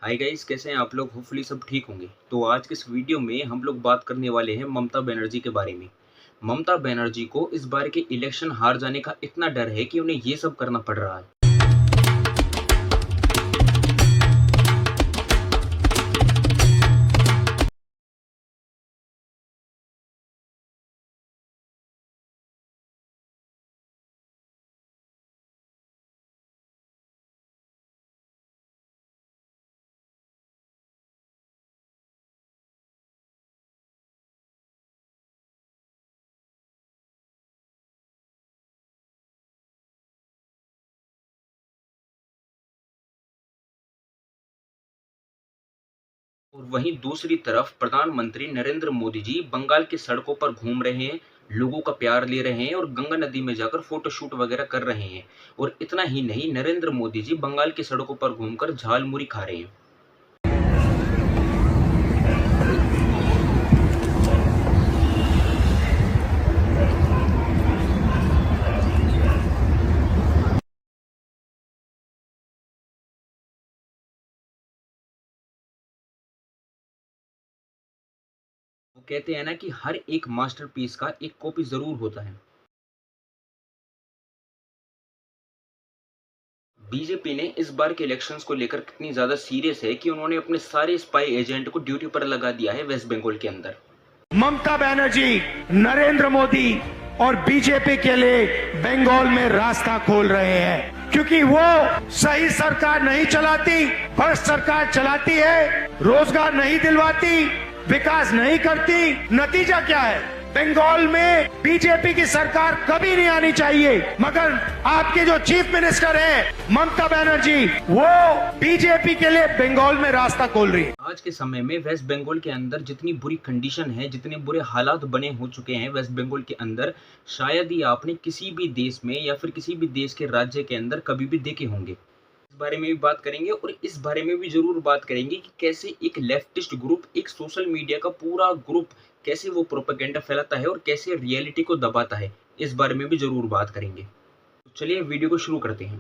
Hi guys, कैसे हैं आप लोग। होपफुली सब ठीक होंगे। तो आज के इस वीडियो में हम लोग बात करने वाले हैं ममता बनर्जी के बारे में। ममता बनर्जी को इस बार के इलेक्शन हार जाने का इतना डर है कि उन्हें ये सब करना पड़ रहा है। और वहीं दूसरी तरफ प्रधानमंत्री नरेंद्र मोदी जी बंगाल की सड़कों पर घूम रहे हैं, लोगों का प्यार ले रहे हैं और गंगा नदी में जाकर फोटोशूट वगैरह कर रहे हैं। और इतना ही नहीं, नरेंद्र मोदी जी बंगाल की सड़कों पर घूमकर झालमुरी खा रहे हैं। वो कहते हैं ना कि हर एक मास्टरपीस का एक कॉपी जरूर होता है। बीजेपी ने इस बार के इलेक्शंस को लेकर कितनी ज्यादा सीरियस है कि उन्होंने अपने सारे स्पाई एजेंट को ड्यूटी पर लगा दिया है वेस्ट बंगाल के अंदर। ममता बनर्जी नरेंद्र मोदी और बीजेपी के लिए बंगाल में रास्ता खोल रहे हैं, क्योंकि वो सही सरकार नहीं चलाती, भ्रष्ट सरकार चलाती है, रोजगार नहीं दिलवाती, विकास नहीं करती। नतीजा क्या है? बंगाल में बीजेपी की सरकार कभी नहीं आनी चाहिए, मगर आपके जो चीफ मिनिस्टर हैं ममता बनर्जी, वो बीजेपी के लिए बंगाल में रास्ता खोल रही है। आज के समय में वेस्ट बंगाल के अंदर जितनी बुरी कंडीशन है, जितने बुरे हालात बने हो चुके हैं वेस्ट बंगाल के अंदर, शायद ही आपने किसी भी देश में या फिर किसी भी देश के राज्य के अंदर कभी भी देखे होंगे। इस बारे में भी बात करेंगे और इस बारे में भी जरूर बात करेंगे कि कैसे एक लेफ्टिस्ट ग्रुप, एक सोशल मीडिया का पूरा ग्रुप, कैसे वो प्रोपेगेंडा फैलाता है और कैसे रियलिटी को दबाता है। इस बारे में भी जरूर बात करेंगे। तो चलिए वीडियो को शुरू करते हैं।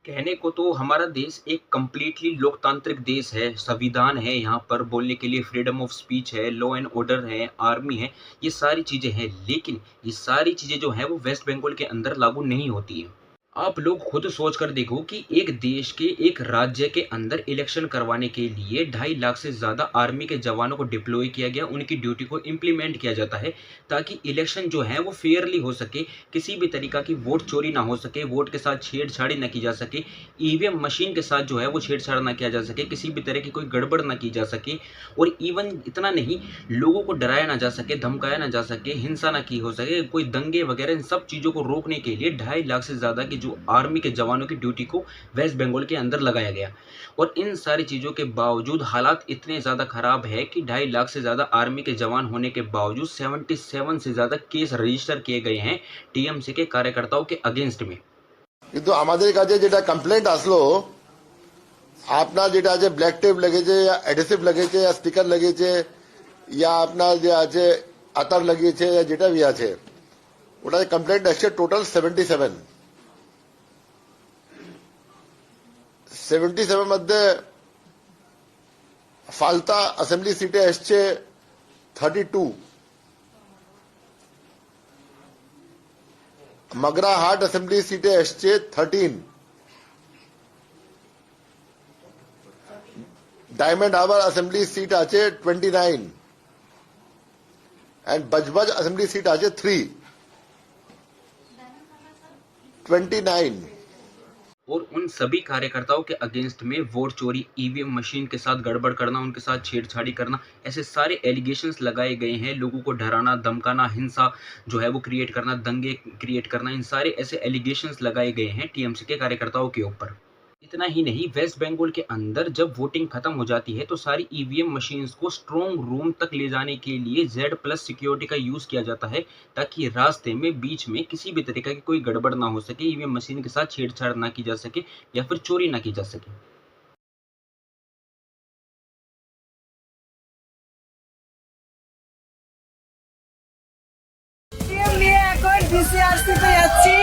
कहने को तो हमारा देश एक कंप्लीटली लोकतांत्रिक देश है, संविधान है, यहाँ पर बोलने के लिए फ्रीडम ऑफ स्पीच है, लॉ एंड ऑर्डर है, आर्मी है, ये सारी चीज़ें हैं। लेकिन ये सारी चीज़ें जो हैं वो वेस्ट बंगाल के अंदर लागू नहीं होती है। आप लोग खुद सोच कर देखो कि एक देश के, एक राज्य के अंदर इलेक्शन करवाने के लिए 2.5 लाख से ज़्यादा आर्मी के जवानों को डिप्लॉय किया गया, उनकी ड्यूटी को इम्प्लीमेंट किया जाता है ताकि इलेक्शन जो है वो फेयरली हो सके, किसी भी तरीका की वोट चोरी ना हो सके, वोट के साथ छेड़छाड़ी ना की जा सके, ईवीएम मशीन के साथ जो है वो छेड़छाड़ ना किया जा सके, किसी भी तरह की कोई गड़बड़ ना की जा सके। और इवन इतना नहीं, लोगों को डराया ना जा सके, धमकाया ना जा सके, हिंसा ना की हो सके, कोई दंगे वगैरह, इन सब चीज़ों को रोकने के लिए 2.5 लाख से ज़्यादा की जो आर्मी के जवानों की ड्यूटी को वेस्ट बंगाल के अंदर लगाया गया। और इन सारी चीज़ों के बावजूद हालात इतने ज़्यादा खराब है कि 2.5 लाख से ज़्यादा आर्मी के जवान होने के बावजूद 77 से ज़्यादा केस रजिस्टर किए गए हैं टीएमसी के कार्यकर्ताओं के अगेंस्ट में। কিন্তু আমাদের কাছে যেটা কমপ্লেন্ট আসলো, আপনার যেটা আছে ব্ল্যাক টেপ লেগেছে, অ্যাডহেসিভ লেগেছে, স্টিকার লেগেছে, या আপনার যে আছে আতার লাগিয়েছে, যেটা भी আছে, ওটা কমপ্লেন্ট আসছে টোটাল 77 মধ্যে ফালতা অ্যাসেম্বলি সিটে আসছে 32, मगरा हाट असेंबली सीटे আসছে 13, डायमंड हार्बर असेंबली सीट আছে 29 एंड बजबज असेंबली सीट আছে 29। और उन सभी कार्यकर्ताओं के अगेंस्ट में वोट चोरी, ईवीएम मशीन के साथ गड़बड़ करना, उनके साथ छेड़छाड़ी करना, ऐसे सारे एलिगेशंस लगाए गए हैं। लोगों को डराना, धमकाना, हिंसा जो है वो क्रिएट करना, दंगे क्रिएट करना, इन सारे ऐसे एलिगेशंस लगाए गए हैं टीएमसी के कार्यकर्ताओं के ऊपर। इतना ही नहीं, वेस्ट बंगाल के अंदर जब वोटिंग खत्म हो जाती है तो सारी ईवीएम मशीन्स को स्ट्रॉन्ग रूम तक ले जाने के लिए Z+ सिक्योरिटी का यूज किया जाता है ताकि रास्ते में, बीच में किसी भी तरीके की कोई गड़बड़ ना हो सके, ईवीएम मशीन के साथ छेड़छाड़ ना की जा सके या फिर चोरी ना की जा सके। নিয়ে এখন ডিসিআরসি তে যাচ্ছি।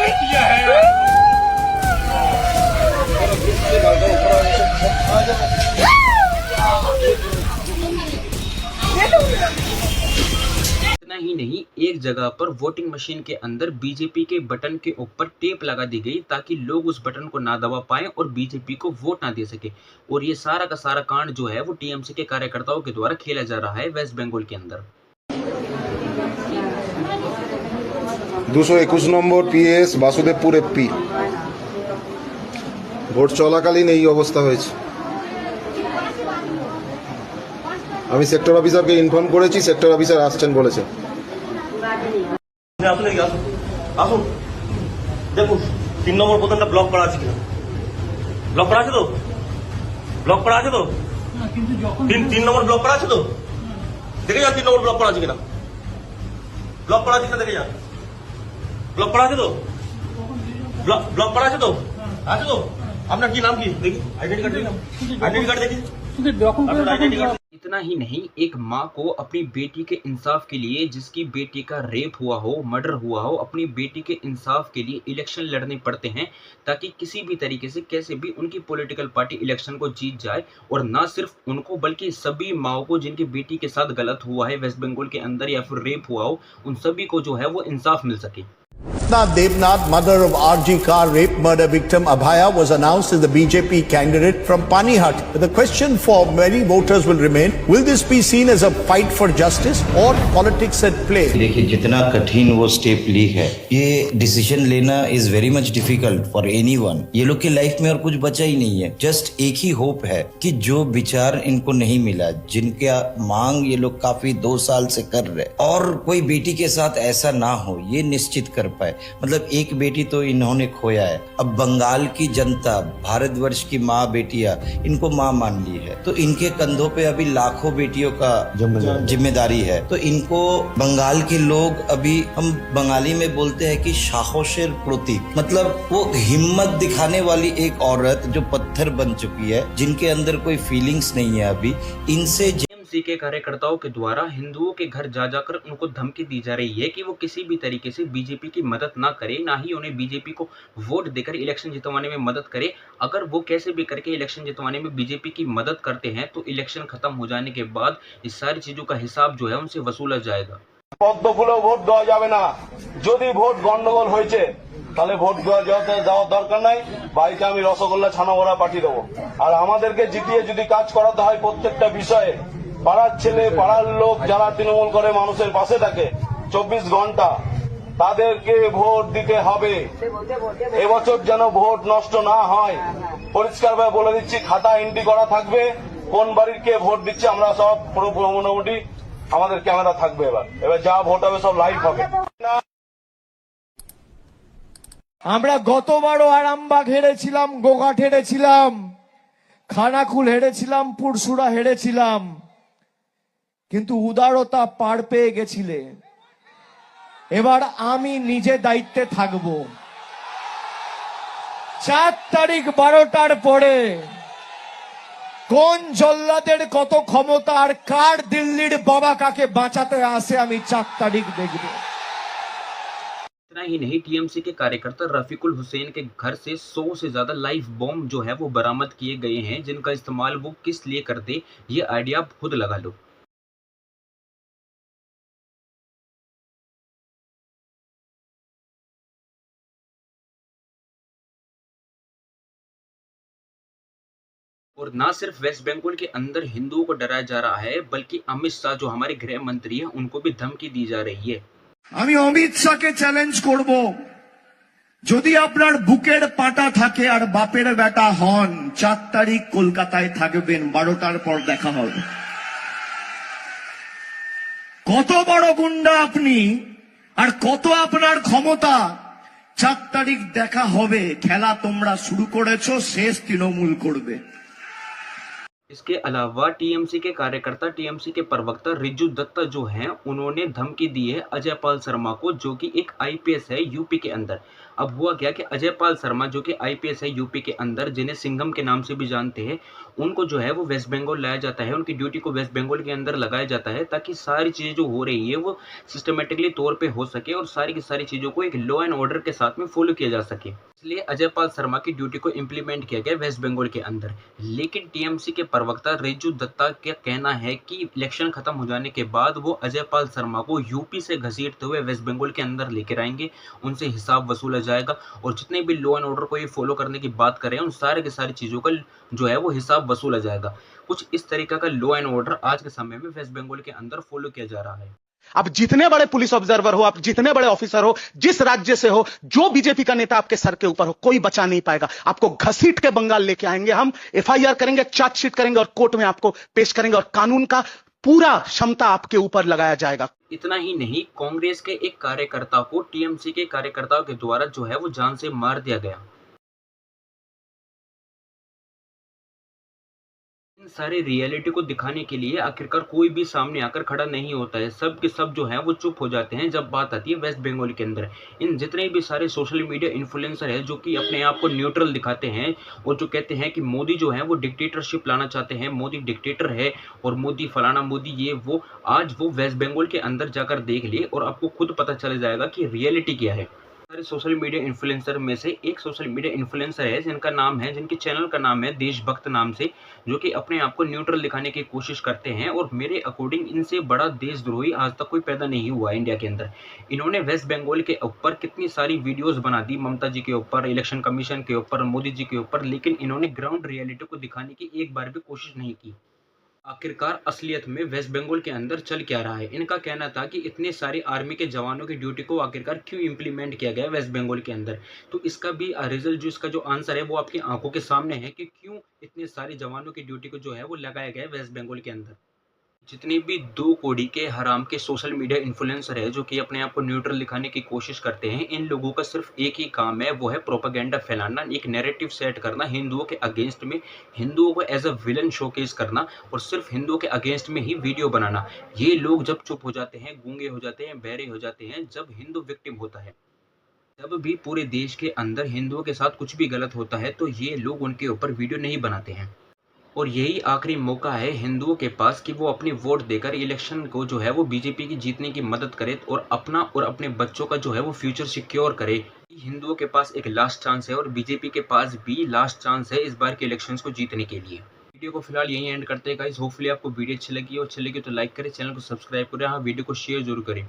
ही नहीं, एक जगह पर वोटिंग मशीन के अंदर बीजेपी के बटन के ऊपर टेप लगा दी गई ताकि लोग उस बटन को ना दबा पाएं और बीजेपी को वोट ना दे सके। और ये सारा का सारा कांड जो है वो टीएमसी के कार्यकर्ताओं के द्वारा खेला जा रहा है वेस्ट बंगाल के अंदर। 221 নম্বর পিএস বাসুদেবপুর এপি ভোট চলাকালীন এই অবস্থা হয়েছে। আমি সেক্টর অফিসারকে ইনফর্ম করেছি, সেক্টর অফিসার আসছেন বলেছে। আসুন এদিকে, আসুন আসুন, দেখুন 3 নম্বর বোতামটা ব্লক করা আছে কিনা। ব্লক করা আছে তো? ব্লক করা আছে তো? 3 নম্বর ব্লক করা আছে তো? দেখে যান 3 নম্বর ব্লক করা আছে কিনা। ব্লক করা আছে কিনা দেখে যান। ব্লক করা আছে তো? ব্লক করা আছে তো? আছে তো? আপনার কি নাম কি দেখি, আইডেন্টি কার্ড দেখি, আইডেন্টি কার্ড দেখি। इतना ही नहीं, एक माँ को अपनी बेटी के इंसाफ के लिए, जिसकी बेटी का रेप हुआ हो, मर्डर हुआ हो, अपनी बेटी के इंसाफ के लिए इलेक्शन लड़ने पड़ते हैं ताकि किसी भी तरीके से कैसे भी उनकी पॉलिटिकल पार्टी इलेक्शन को जीत जाए। और ना सिर्फ उनको बल्कि सभी माओ को जिनकी बेटी के साथ गलत हुआ है वेस्ट बंगाल के अंदर या फिर रेप हुआ हो, उन सभी को जो है वो इंसाफ मिल सके। Devnath, mother of RG Kar rape murder victim Abhaya, was announced as the BJP candidate from Panihat. But the question for many voters will remain, will this be seen as a fight for justice or politics at play? देखिए, जितना कठिन वो step ली है, ये decision लेना is very much difficult for anyone. ये लोग की लाइफ में और कुछ बचा ही नहीं है। जस्ट एक ही होप है कि जो विचार इनको नहीं मिला, जिनका मांग ये लोग काफी 2 साल से कर रहे, और कोई बेटी के साथ ऐसा ना हो, ये निश्चित कर पाए। मतलब एक बेटी तो इन्होंने खोया है, अब बंगाल की जनता, भारतवर्ष की माँ बेटियां इनको माँ मान ली है, तो इनके कंधों पे अभी लाखों बेटियों का जिम्मेदारी है। तो इनको बंगाल के लोग, अभी हम बंगाली में बोलते हैं कि साहसेर प्रतीक, मतलब वो हिम्मत दिखाने वाली एक औरत जो पत्थर बन चुकी है, जिनके अंदर कोई फीलिंग्स नहीं है अभी, इनसे टीएमसी के कार्यकर्ताओं के द्वारा हिंदुओं के घर जा जाकर उनको धमकी दी जा रही है कि वो किसी भी तरीके से बीजेपी की मदद ना करे, ना ही उन्हें बीजेपी को वोट देकर इलेक्शन जितवाने में मदद करे। अगर वो कैसे भी करके इलेक्शन जितवाने में बीजेपी की मदद करते हैं तो इलेक्शन खत्म हो जाने के बाद इस सारी चीजों का हिसाब जो है उनसे वसूला जाएगा। পদ্মফুলেও ভোট দেওয়া যাবে না। যদি ভোট গন্ডগোল হয়েছে তাহলে ভোট যাওয়ার দরকার নাই, বাড়িতে আমি রসগোল্লা ছানা বড়া পাঠিয়ে দেবো। আর আমাদেরকে জিতিয়ে যদি কাজ করাতে হয় প্রত্যেকটা বিষয়ে, পাড়ার ছেলে পাড়ার লোক যারা তৃণমূল করে মানুষের পাশে থাকে 24 ঘন্টা, তাদেরকে ভোট দিতে হবে। এবছর যেন ভোট নষ্ট না হয়, পরিষ্কারভাবে বলে দিচ্ছি, খাতা এন্ট্রি করা থাকবে কোন বাড়ির কে ভোট দিচ্ছে, আমরা সব মোটামুটি আমাদের ক্যামেরা থাকবে। এবার যা ভোট হবে সব লাইভ হবে। আমরা গতবারও আরামবাগ হেরেছিলাম, গোঘাট হেরেছিলাম, খানাকুল হেরেছিলাম, পুরসুরা হেরেছিলাম, কিন্তু উদারতা পার পেয়ে গেছিলে। এবার আমি নিজে দায়িত্বে থাকব। 4 তারিখ 12টার পরে কোন জল্লাদের কত ক্ষমতা আর কার দিল্লির বাবা কাকে বাঁচাতে আসে আমি 4 তারিখ দেখব। इतना ही नहीं, टीएमसी के कार्यकर्ता रफीकुल हुसैन के घर से 100 से ज्यादा लाइव बॉम्ब जो है वो बरामद किए गए हैं, जिनका इस्तेमाल वो किस लिए करते, ये आइडिया आप खुद लगा लो। और ना सिर्फ वेस्ट बंगाल के अंदर हिंदुओं को डराया जा रहा है, बल्कि अमित शाह जो हमारे गृह मंत्री है उनको भी धमकी दी जा रही है। আমি অমিত শাহকে চ্যালেঞ্জ করব, যদি আপনার বুকের পাটা থাকে আর বাপের বেটা হন, 4 তারিখ কলকাতায় থাকবেন, 12টার পর দেখা হবে। কত বড় গুন্ডা আপনি আর কত আপনার ক্ষমতা, 4 তারিখ দেখা হবে। খেলা তোমরা শুরু করেছো, শেষ তৃণমূল করবে। इसके अलावा टीएमसी के कार्यकर्ता, टीएमसी के प्रवक्ता रिजू दत्ता जो हैं, उन्होंने धमकी दी है अजय पाल शर्मा को, जो कि एक आईपीएस है यूपी के अंदर। अब हुआ क्या कि अजय पाल शर्मा जो कि आईपीएस है यूपी के अंदर, जिन्हें सिंघम के नाम से भी जानते हैं, उनको जो है वो वेस्ट बंगाल लाया जाता है, उनकी ड्यूटी को वेस्ट बंगाल के अंदर लगाया जाता है ताकि सारी चीज़ें जो हो रही है वो सिस्टमेटिकली तौर पे हो सके और सारी की सारी चीज़ों को एक लॉ एंड ऑर्डर के साथ में फॉलो किया जा सके। इसलिए अजय पाल शर्मा की ड्यूटी को इम्प्लीमेंट किया गया वेस्ट बंगाल के अंदर। लेकिन टीएमसी के प्रवक्ता रेजू दत्ता का कहना है कि इलेक्शन खत्म हो जाने के बाद वो अजय पाल शर्मा को यूपी से घसीटते हुए वेस्ट बंगाल के अंदर लेकर आएंगे, उनसे हिसाब वसूला जाएगा और जितने भी लॉ एंड ऑर्डर को ये फॉलो करने की बात करें उन सारे की सारी चीज़ों का जो है वो हिसाब वसूला जाएगा। कुछ इस तरीके का लॉ एंड ऑर्डर आज के समय में वेस्ट बंगाल के अंदर फॉलो किया जा रहा है। आप जितने बड़े पुलिस ऑब्जर्वर हो, आप जितने बड़े ऑफिसर हो, जिस राज्य से हो, जो बीजेपी का नेता आपके सर के ऊपर हो, कोई बचा नहीं पाएगा। आपको घसीट के बंगाल लेके आएंगे, हम एफआईआर करेंगे, चार्जशीट करेंगे और कोर्ट में आपको पेश करेंगे और कानून का पूरा क्षमता आपके ऊपर लगाया जाएगा। इतना ही नहीं, कांग्रेस के एक कार्यकर्ता को टीएमसी के कार्यकर्ताओं के द्वारा जो है वो जान से मार दिया गया। इन सारे रियलिटी को दिखाने के लिए आखिरकार कोई भी सामने आकर खड़ा नहीं होता है। सब के सब जो है वो चुप हो जाते हैं जब बात आती है वेस्ट बंगाल के अंदर। इन जितने भी सारे सोशल मीडिया इन्फ्लुएंसर है जो कि अपने आप को न्यूट्रल दिखाते हैं और जो कहते हैं कि मोदी जो है वो डिक्टेटरशिप लाना चाहते हैं, मोदी डिक्टेटर है और मोदी फलाना मोदी ये वो, आज वो वेस्ट बंगाल के अंदर जाकर देख लिए और आपको खुद पता चल जाएगा कि रियलिटी क्या है। सारे सोशल मीडिया इन्फ्लुएंसर में से एक सोशल मीडिया इन्फ्लुएंसर है जिनके चैनल का नाम है देशभक्त नाम से, जो कि अपने आप को न्यूट्रल दिखाने की कोशिश करते हैं और मेरे अकॉर्डिंग इनसे बड़ा देशद्रोही आज तक कोई पैदा नहीं हुआ इंडिया के अंदर। इन्होंने वेस्ट बंगाल के ऊपर कितनी सारी वीडियोस बना दी, ममता जी के ऊपर, इलेक्शन कमीशन के ऊपर, मोदी जी के ऊपर, लेकिन इन्होंने ग्राउंड रियलिटी को दिखाने की एक बार भी कोशिश नहीं की। आखिरकार असलियत में वेस्ट बंगाल के अंदर चल क्या रहा है। इनका कहना था कि इतने सारे आर्मी के जवानों की ड्यूटी को आखिरकार क्यों इंप्लीमेंट किया गया वेस्ट बंगाल के अंदर। तो इसका भी रिजल्ट इसका जो आंसर है वो आपकी आंखों के सामने है कि क्यों इतने सारे जवानों की ड्यूटी को जो है वो लगाया गया है वेस्ट बंगाल के अंदर। जितने भी 2 कौड़ी के हराम के सोशल मीडिया इन्फ्लुएंसर है जो कि अपने आप को न्यूट्रल दिखाने की कोशिश करते हैं, इन लोगों का सिर्फ एक ही काम है, वो है प्रोपेगेंडा फैलाना, एक नैरेटिव सेट करना हिंदुओं के अगेंस्ट में, हिंदुओं को एज अ विलन शोकेस करना और सिर्फ हिंदुओं के अगेंस्ट में ही वीडियो बनाना। ये लोग जब चुप हो जाते हैं, गूंगे हो जाते हैं, बहरे हो जाते हैं, जब हिंदू विक्टिम होता है, जब भी पूरे देश के अंदर हिंदुओं के साथ कुछ भी गलत होता है तो ये लोग उनके ऊपर वीडियो नहीं बनाते हैं। और यही आखिरी मौका है हिंदुओं के पास कि वो अपनी वोट देकर इलेक्शन को जो है वो बीजेपी की जीतने की मदद करे और अपना और अपने बच्चों का जो है वो फ्यूचर सिक्योर करे। हिंदुओं के पास एक लास्ट चांस है और बीजेपी के पास भी लास्ट चांस है इस बार के इलेक्शंस को जीतने के लिए। वीडियो को फिलहाल यहीं एंड करते हैं गाइस। होपफुली आपको वीडियो अच्छी लगी तो लाइक करें, चैनल को सब्सक्राइब करें, हाँ वीडियो को शेयर जरूर करें।